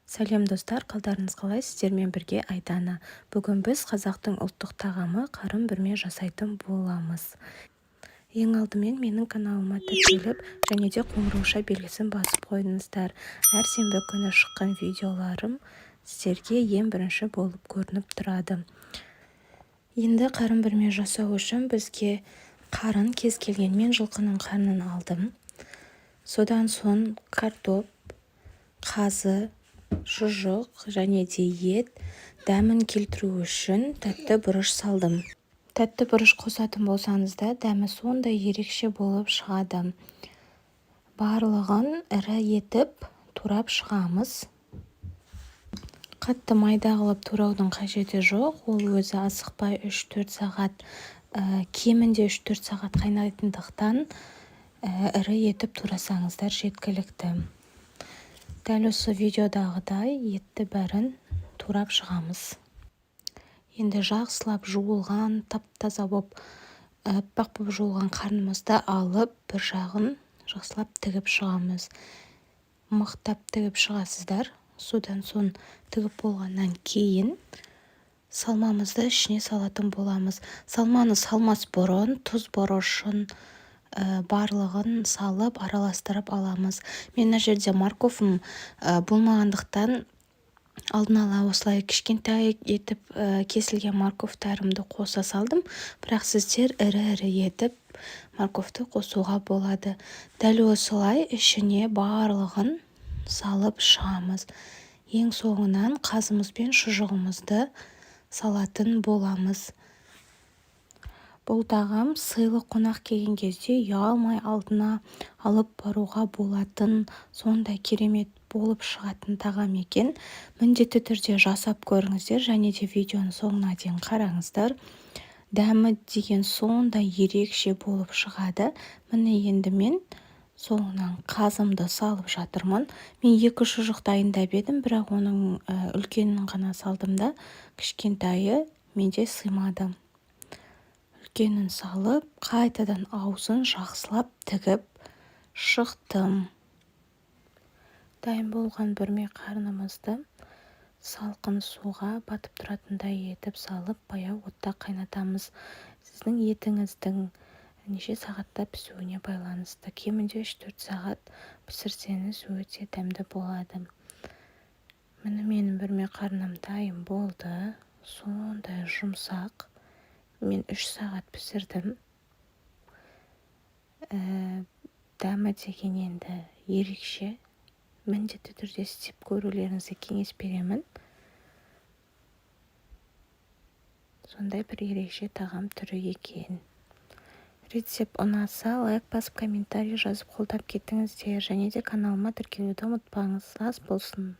Сәлем достар, қалдарыңыз қалай? Сіздермен бірге Айдана. Бүгін біз қазақтың ұлттық тағамы қарын бүрме жасайтын боламыз. Ең алдымен менің каналыма тіркеліп, және де қоңырауша белгісін басып қойыңыздар. Әр сенбі күні шыққан видеоларым сіздерге ең бірінші болып көрініп тұрады. Енді қарын бүрме жасау үшін бізге қарын кез келген, мен жылқының қарнын алдым. Содан соң картоп, қазы, шұжық және де ет, дәмін келтіру үшін тәтті бұрыш салдым. Тәтті бұрыш қосатын болсаңызда дәмі сондай ерекше болып шығады. Барлығын ірі етіп турап шығамыз. Қатты майда қылып тураудың қажеті жоқ, ол өзі асықпай 3-4 сағат, кемінде 3-4 сағат қайнайтындықтан ірі етіп турасаңыздар жеткілікті. Дәл осы видеодағыдай етті бәрін турап шығамыз. Енді жақсылап жуылған, тап-таза боп, аппақ боп жуылған қарнымызды алып, бір жағын жақсылап тігіп шығамыз. Мықтап тігіп шығасыздар. Содан соң тігіп болғаннан кейін салмамызды ішіне салатын боламыз. Салманы салмас бұрын тұз бұрышын барлығын салып араластырып аламыз. Мен мына жерде морковым болмағандықтан алдын ала осылай кішкентай етіп кесілген морковтарымды қоса салдым. Бірақ сіздер ірі-ірі етіп морковты қосуға болады. Дәл осылай ішіне барлығын салып шығамыз. Ең соңынан қазымыз бен шұжығымызды салатын боламыз. Бұл тағам сыйлы қонақ келген кезде ұялмай алдына алып баруға болатын, сондай керемет болып шығатын тағам екен. Міндетті түрде жасап көріңіздер және де видеоны соңына дейін қараңыздар. Дәмі деген сондай ерекше болып шығады. Міне енді мен соңынан қазымды салып жатырмын. Мен 2 шұжық дайындап едім, бірақ оның үлкенін ғана салдым да, кішкентайы менде сыймады. Үлкенін салып, қайтадан аузын жақсылап тігіп шықтым. Дайын болған бүрме қарнымызды салқын суға батып тұратындай етіп салып, баяу отта қайнатамыз. Сіздің етіңіздің неше сағатта пісуіне байланысты. Кемінде 3-4 сағат пісірсеңіз өте дәмді болады. Міне менің бүрме қарным дайын болды. Сондай жұмсақ. Мен 3 сағат пісірдім. Дәмі деген енді ерекше. Міндетті түрде істеп көрулеріңізге кеңес беремін. Сондай бір ерекше тағам түрі екен. Рецепт ұнаса, лайк басып, комментарий жазып қолдап кетіңіздер. Және де каналыма тіркелуді ұмытпаңыз. Ас болсын.